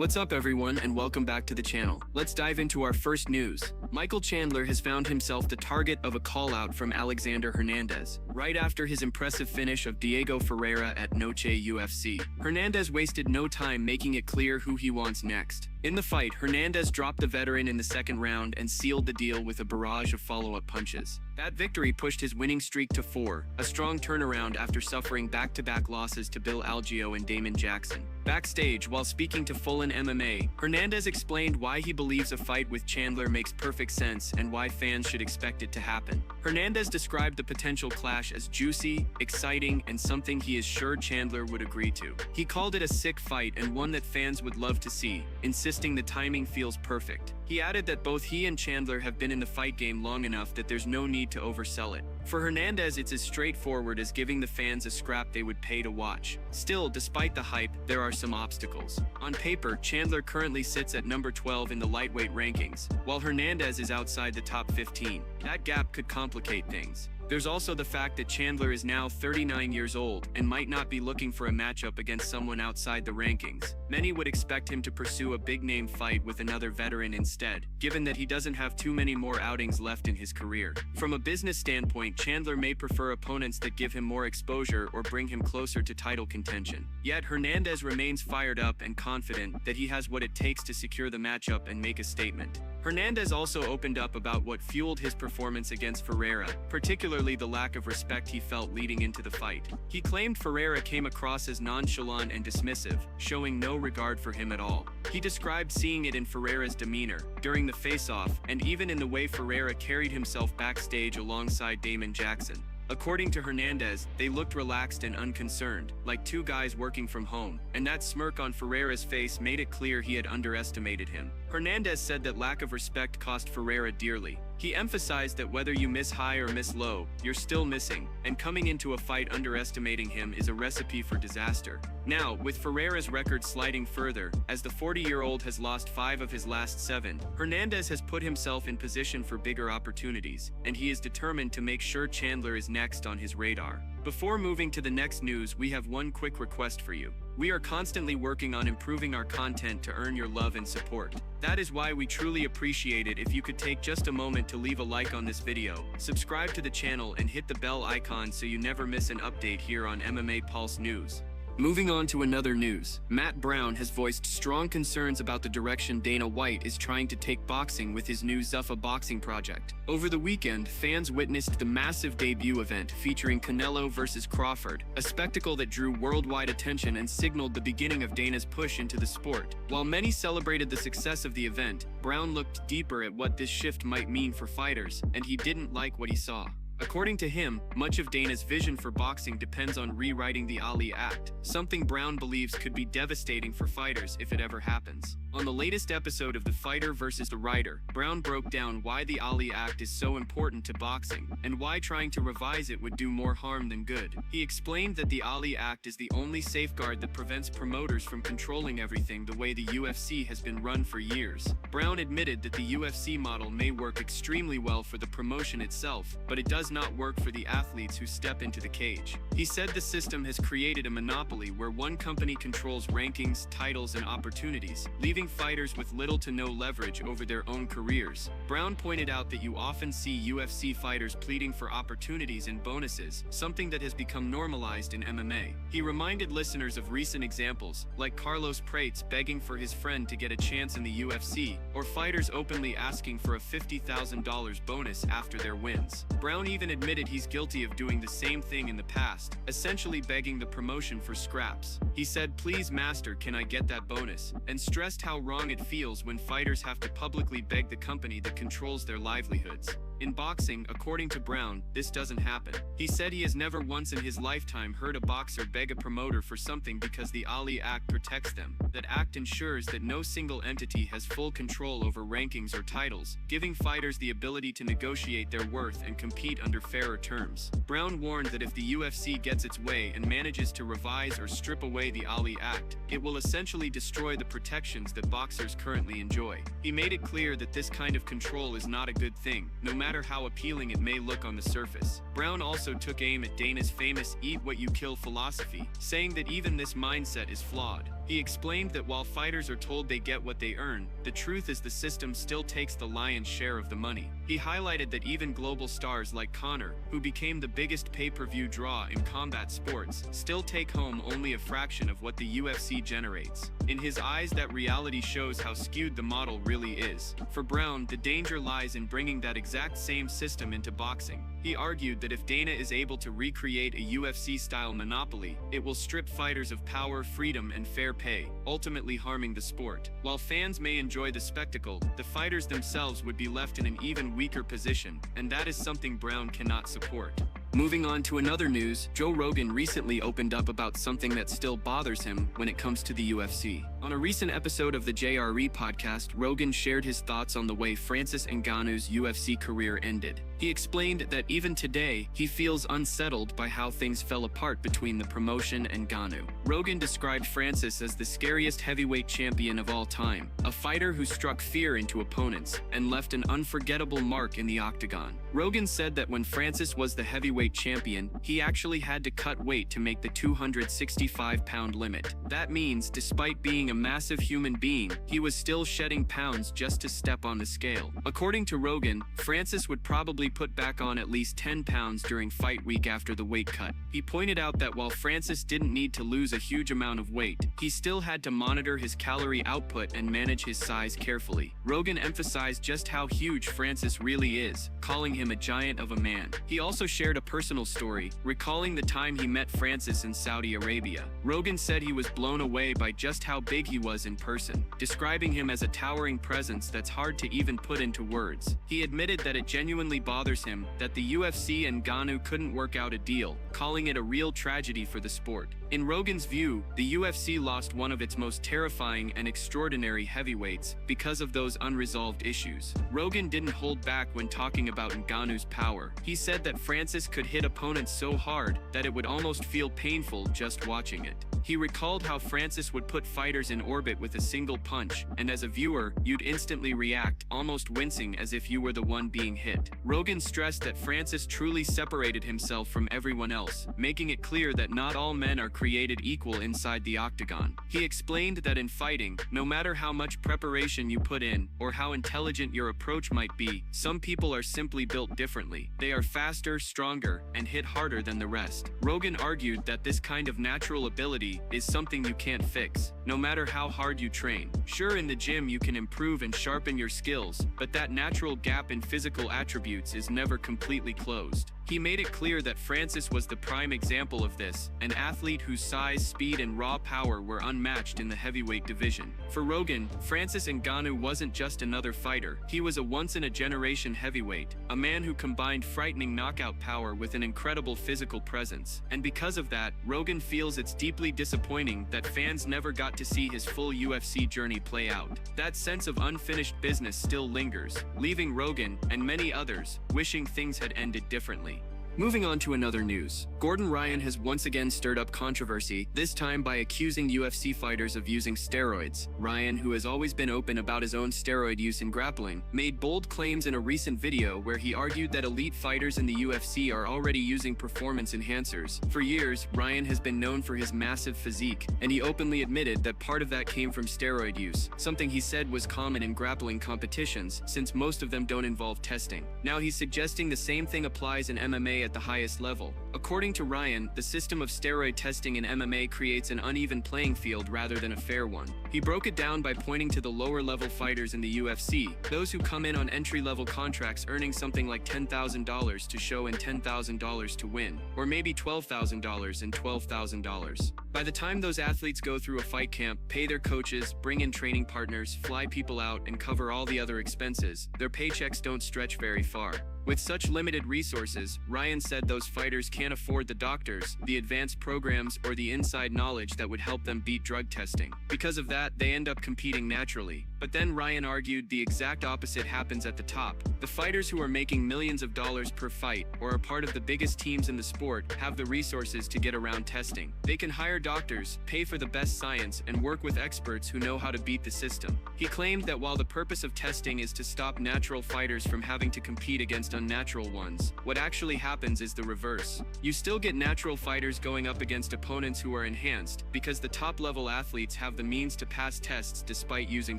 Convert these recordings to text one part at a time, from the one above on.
What's up everyone and welcome back to the channel. Let's dive into our first news. Michael Chandler has found himself the target of a call-out from Alexander Hernandez, right after his impressive finish of Diego Ferreira at Noche UFC. Hernandez wasted no time making it clear who he wants next. In the fight, Hernandez dropped the veteran in the second round and sealed the deal with a barrage of follow-up punches. That victory pushed his winning streak to 4, a strong turnaround after suffering back-to-back losses to Bill Algeo and Damon Jackson. Backstage, while speaking to Fullen MMA, Hernandez explained why he believes a fight with Chandler makes perfect sense and why fans should expect it to happen. Hernandez described the potential clash as juicy, exciting, and something he is sure Chandler would agree to. He called it a sick fight and one that fans would love to see, insisting the timing feels perfect. He added that both he and Chandler have been in the fight game long enough that there's no need to oversell it. For Hernandez, it's as straightforward as giving the fans a scrap they would pay to watch. Still, despite the hype, there are some obstacles. On paper, Chandler currently sits at number 12 in the lightweight rankings, while Hernandez is outside the top 15. That gap could complicate things. There's also the fact that Chandler is now 39 years old and might not be looking for a matchup against someone outside the rankings. Many would expect him to pursue a big-name fight with another veteran instead, given that he doesn't have too many more outings left in his career. From a business standpoint, Chandler may prefer opponents that give him more exposure or bring him closer to title contention. Yet Hernandez remains fired up and confident that he has what it takes to secure the matchup and make a statement. Hernandez also opened up about what fueled his performance against Ferreira, particularly the lack of respect he felt leading into the fight. He claimed Ferreira came across as nonchalant and dismissive, showing no regard for him at all. He described seeing it in Ferreira's demeanor, during the face-off, and even in the way Ferreira carried himself backstage alongside Damon Jackson. According to Hernandez, they looked relaxed and unconcerned, like two guys working from home, and that smirk on Ferreira's face made it clear he had underestimated him. Hernandez said that lack of respect cost Ferreira dearly. He emphasized that whether you miss high or miss low, you're still missing, and coming into a fight underestimating him is a recipe for disaster. Now, with Ferreira's record sliding further, as the 40-year-old has lost 5 of his last 7, Hernandez has put himself in position for bigger opportunities, and he is determined to make sure Chandler is next on his radar. Before moving to the next news, we have one quick request for you. We are constantly working on improving our content to earn your love and support. That is why we truly appreciate it if you could take just a moment to leave a like on this video, subscribe to the channel and hit the bell icon so you never miss an update here on MMA Pulse News. Moving on to another news, Matt Brown has voiced strong concerns about the direction Dana White is trying to take boxing with his new Zuffa boxing project. Over the weekend, fans witnessed the massive debut event featuring Canelo vs. Crawford, a spectacle that drew worldwide attention and signaled the beginning of Dana's push into the sport. While many celebrated the success of the event, Brown looked deeper at what this shift might mean for fighters, and he didn't like what he saw. According to him, much of Dana's vision for boxing depends on rewriting the Ali Act, something Brown believes could be devastating for fighters if it ever happens. On the latest episode of The Fighter vs. the Writer, Brown broke down why the Ali Act is so important to boxing, and why trying to revise it would do more harm than good. He explained that the Ali Act is the only safeguard that prevents promoters from controlling everything the way the UFC has been run for years. Brown admitted that the UFC model may work extremely well for the promotion itself, but it does not work for the athletes who step into the cage. He said the system has created a monopoly where one company controls rankings, titles, and opportunities, leaving fighters with little to no leverage over their own careers. Brown pointed out that you often see UFC fighters pleading for opportunities and bonuses, something that has become normalized in MMA. He reminded listeners of recent examples, like Carlos Prates begging for his friend to get a chance in the UFC, or fighters openly asking for a $50,000 bonus after their wins. Brown even admitted he's guilty of doing the same thing in the past, essentially begging the promotion for scraps. He said, "Please master, can I get that bonus?" and stressed how wrong it feels when fighters have to publicly beg the company that controls their livelihoods. In boxing, according to Brown, this doesn't happen. He said he has never once in his lifetime heard a boxer beg a promoter for something because the Ali Act protects them. That act ensures that no single entity has full control over rankings or titles, giving fighters the ability to negotiate their worth and compete under fairer terms. Brown warned that if the UFC gets its way and manages to revise or strip away the Ali Act, it will essentially destroy the protections that boxers currently enjoy. He made it clear that this kind of control is not a good thing, no matter how appealing it may look on the surface. Brown also took aim at Dana's famous "eat what you kill" philosophy, saying that even this mindset is flawed. He explained that while fighters are told they get what they earn, the truth is the system still takes the lion's share of the money. He highlighted that even global stars like Conor, who became the biggest pay-per-view draw in combat sports, still take home only a fraction of what the UFC generates. In his eyes, that reality shows how skewed the model really is. For Brown, the danger lies in bringing that exact same system into boxing. He argued that if Dana is able to recreate a UFC-style monopoly, it will strip fighters of power, freedom, and fair pay, ultimately harming the sport. While fans may enjoy the spectacle, the fighters themselves would be left in an even weaker position, and that is something Brown cannot support. Moving on to another news, Joe Rogan recently opened up about something that still bothers him when it comes to the UFC. On a recent episode of the JRE podcast, Rogan shared his thoughts on the way Francis Ngannou's UFC career ended. He explained that even today, he feels unsettled by how things fell apart between the promotion and Ngannou. Rogan described Francis as the scariest heavyweight champion of all time, a fighter who struck fear into opponents and left an unforgettable mark in the octagon. Rogan said that when Francis was the heavyweight champion, he actually had to cut weight to make the 265-pound limit. That means, despite being a massive human being, he was still shedding pounds just to step on the scale. According to Rogan, Francis would probably put back on at least 10 pounds during fight week after the weight cut. He pointed out that while Francis didn't need to lose a huge amount of weight, he still had to monitor his calorie output and manage his size carefully. Rogan emphasized just how huge Francis really is, calling him a giant of a man. He also shared a personal story, recalling the time he met Francis in Saudi Arabia. Rogan said he was blown away by just how big he was in person, describing him as a towering presence that's hard to even put into words. He admitted that it genuinely bothers him that the UFC and Ngannou couldn't work out a deal, calling it a real tragedy for the sport. In Rogan's view, the UFC lost one of its most terrifying and extraordinary heavyweights because of those unresolved issues. Rogan didn't hold back when talking about Ngannou's power. He said that Francis could hit opponents so hard that it would almost feel painful just watching it. He recalled how Francis would put fighters in orbit with a single punch, and as a viewer, you'd instantly react, almost wincing as if you were the one being hit. Rogan stressed that Francis truly separated himself from everyone else, making it clear that not all men are created equal inside the octagon. He explained that in fighting, no matter how much preparation you put in, or how intelligent your approach might be, some people are simply built differently. They are faster, stronger, and hit harder than the rest. Rogan argued that this kind of natural ability is something you can't fix, no matter how hard you train. Sure, in the gym you can improve and sharpen your skills, but that natural gap in physical attributes is never completely closed. He made it clear that Francis was the prime example of this, an athlete whose size, speed, and raw power were unmatched in the heavyweight division. For Rogan, Francis Ngannou wasn't just another fighter, he was a once-in-a-generation heavyweight, a man who combined frightening knockout power with an incredible physical presence. And because of that, Rogan feels it's deeply disappointing that fans never got to see his full UFC journey play out. That sense of unfinished business still lingers, leaving Rogan, and many others, wishing things had ended differently. Moving on to another news. Gordon Ryan has once again stirred up controversy, this time by accusing UFC fighters of using steroids. Ryan, who has always been open about his own steroid use in grappling, made bold claims in a recent video where he argued that elite fighters in the UFC are already using performance enhancers. For years, Ryan has been known for his massive physique, and he openly admitted that part of that came from steroid use, something he said was common in grappling competitions, since most of them don't involve testing. Now he's suggesting the same thing applies in MMA at the highest level. According to Ryan, the system of steroid testing in MMA creates an uneven playing field rather than a fair one. He broke it down by pointing to the lower-level fighters in the UFC, those who come in on entry-level contracts earning something like $10,000 to show and $10,000 to win, or maybe $12,000 and $12,000. By the time those athletes go through a fight camp, pay their coaches, bring in training partners, fly people out, and cover all the other expenses, their paychecks don't stretch very far. With such limited resources, Ryan said those fighters can't afford the doctors, the advanced programs, or the inside knowledge that would help them beat drug testing. Because of that, they end up competing naturally. But then Ryan argued the exact opposite happens at the top. The fighters who are making millions of dollars per fight, or are part of the biggest teams in the sport, have the resources to get around testing. They can hire doctors, pay for the best science, and work with experts who know how to beat the system. He claimed that while the purpose of testing is to stop natural fighters from having to compete against unnatural ones, what actually happens is the reverse. You still get natural fighters going up against opponents who are enhanced, because the top-level athletes have the means to pass tests despite using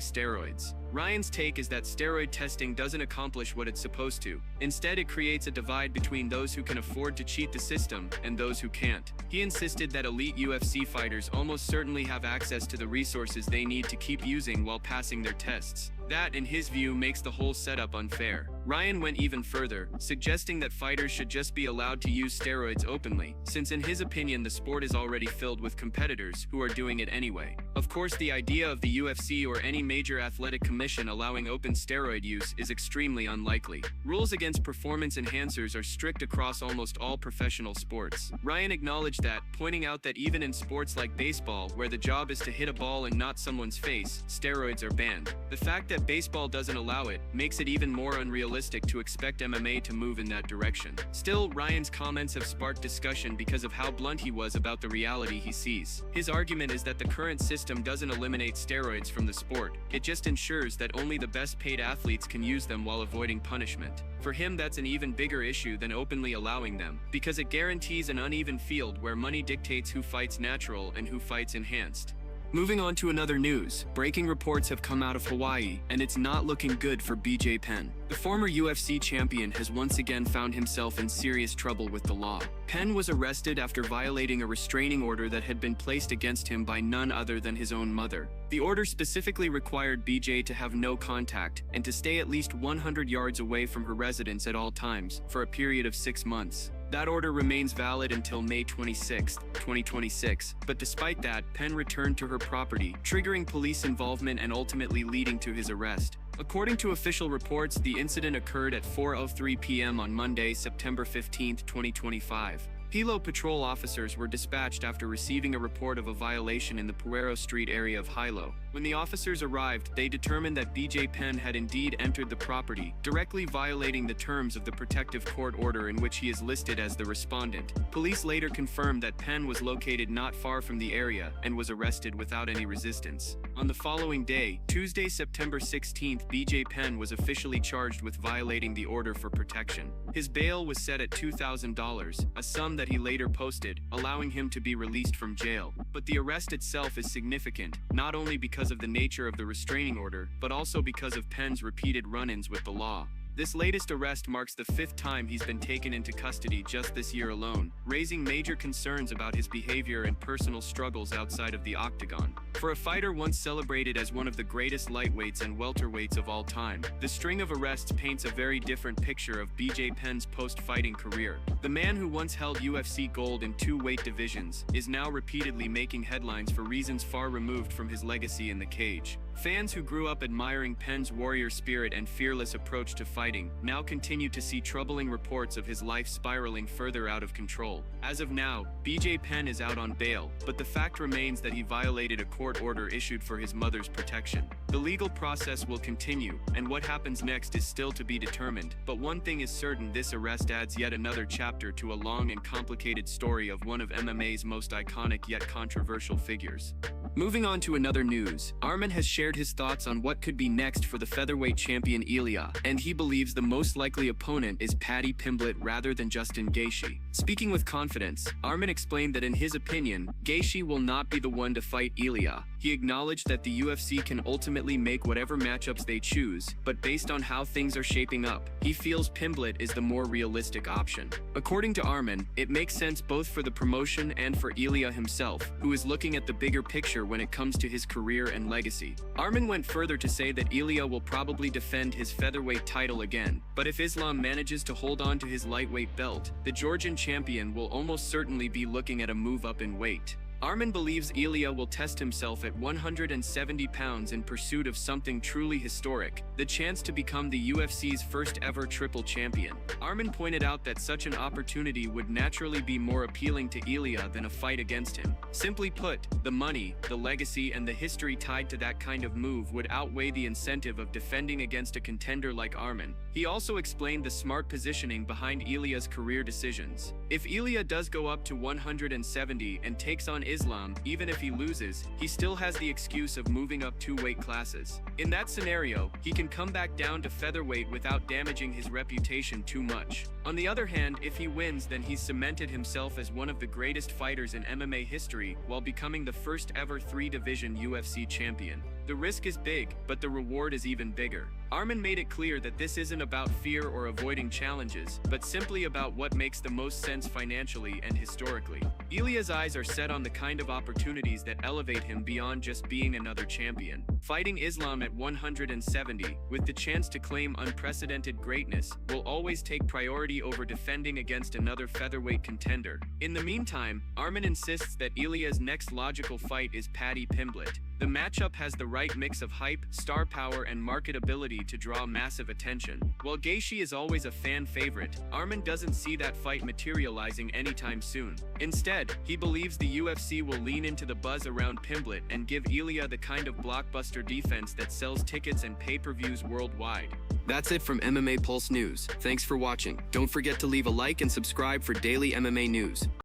steroids. Ryan's take is that steroid testing doesn't accomplish what it's supposed to. Instead, it creates a divide between those who can afford to cheat the system and those who can't. He insisted that elite UFC fighters almost certainly have access to the resources they need to keep using while passing their tests. That, in his view, makes the whole setup unfair. Ryan went even further, suggesting that fighters should just be allowed to use steroids openly, since in his opinion the sport is already filled with competitors who are doing it anyway. Of course, the idea of the UFC or any major athletic commission allowing open steroid use is extremely unlikely. Rules against performance enhancers are strict across almost all professional sports. Ryan acknowledged that, pointing out that even in sports like baseball, where the job is to hit a ball and not someone's face, steroids are banned. The fact that baseball doesn't allow it makes it even more unrealistic to expect MMA to move in that direction. Still, Ryan's comments have sparked discussion because of how blunt he was about the reality he sees. His argument is that the current system doesn't eliminate steroids from the sport. It just ensures that only the best paid athletes can use them while avoiding punishment. For him, that's an even bigger issue than openly allowing them, because it guarantees an uneven field where money dictates who fights natural and who fights enhanced. Moving on to another news, breaking reports have come out of Hawaii, and it's not looking good for BJ Penn. The former UFC champion has once again found himself in serious trouble with the law. Penn was arrested after violating a restraining order that had been placed against him by none other than his own mother. The order specifically required BJ to have no contact and to stay at least 100 yards away from her residence at all times for a period of 6 months. That order remains valid until May 26, 2026, but despite that, Penn returned to her property, triggering police involvement and ultimately leading to his arrest. According to official reports, the incident occurred at 4:03 p.m. on Monday, September 15, 2025. Hilo patrol officers were dispatched after receiving a report of a violation in the Puero Street area of Hilo. When the officers arrived, they determined that BJ Penn had indeed entered the property, directly violating the terms of the protective court order in which he is listed as the respondent. Police later confirmed that Penn was located not far from the area and was arrested without any resistance. On the following day, Tuesday, September 16th, BJ Penn was officially charged with violating the order for protection. His bail was set at $2,000, a sum that he later posted, allowing him to be released from jail. But the arrest itself is significant, not only because of the nature of the restraining order, but also because of Penn's repeated run-ins with the law. This latest arrest marks the 5th time he's been taken into custody just this year alone, raising major concerns about his behavior and personal struggles outside of the octagon. For a fighter once celebrated as one of the greatest lightweights and welterweights of all time, the string of arrests paints a very different picture of BJ Penn's post-fighting career. The man who once held UFC gold in 2 weight divisions is now repeatedly making headlines for reasons far removed from his legacy in the cage. Fans who grew up admiring Penn's warrior spirit and fearless approach to fighting now continue to see troubling reports of his life spiraling further out of control. As of now, BJ Penn is out on bail, but the fact remains that he violated a court order issued for his mother's protection. The legal process will continue, and what happens next is still to be determined, but one thing is certain: this arrest adds yet another chapter to a long and complicated story of one of MMA's most iconic yet controversial figures. Moving on to another news, Arman has shared his thoughts on what could be next for the featherweight champion Ilia, and he believes the most likely opponent is Paddy Pimblett rather than Justin Gaethje. Speaking with confidence, Arman explained that in his opinion, Gaethje will not be the one to fight Ilia. He acknowledged that the UFC can ultimately make whatever matchups they choose, but based on how things are shaping up, he feels Pimblett is the more realistic option. According to Arman, it makes sense both for the promotion and for Ilia himself, who is looking at the bigger picture when it comes to his career and legacy. Arman went further to say that Ilia will probably defend his featherweight title again, but if Islam manages to hold on to his lightweight belt, the Georgian champion will almost certainly be looking at a move up in weight. Arman believes Ilia will test himself at 170 pounds in pursuit of something truly historic, the chance to become the UFC's first ever triple champion. Arman pointed out that such an opportunity would naturally be more appealing to Ilia than a fight against him. Simply put, the money, the legacy, and the history tied to that kind of move would outweigh the incentive of defending against a contender like Arman. He also explained the smart positioning behind Ilia's career decisions. If Ilia does go up to 170 and takes on Islam, even if he loses, he still has the excuse of moving up 2 weight classes. In that scenario, he can come back down to featherweight without damaging his reputation too much. On the other hand, if he wins, then he's cemented himself as one of the greatest fighters in MMA history while becoming the first ever 3-division UFC champion. The risk is big, but the reward is even bigger. Arman made it clear that this isn't about fear or avoiding challenges, but simply about what makes the most sense financially and historically. Ilia's eyes are set on the kind of opportunities that elevate him beyond just being another champion. Fighting Islam at 170, with the chance to claim unprecedented greatness, will always take priority over defending against another featherweight contender. In the meantime, Arman insists that Ilia's next logical fight is Paddy Pimblett. The matchup has the right mix of hype, star power, and marketability to draw massive attention. While gaethje is always a fan favorite, Arman doesn't see that fight materializing anytime soon. Instead, he believes the UFC will lean into the buzz around Pimblett and give Ilia the kind of blockbuster defense that sells tickets and pay-per-views worldwide. That's it from MMA Pulse News. Thanks for watching. Don't forget to leave a like and subscribe for daily MMA news.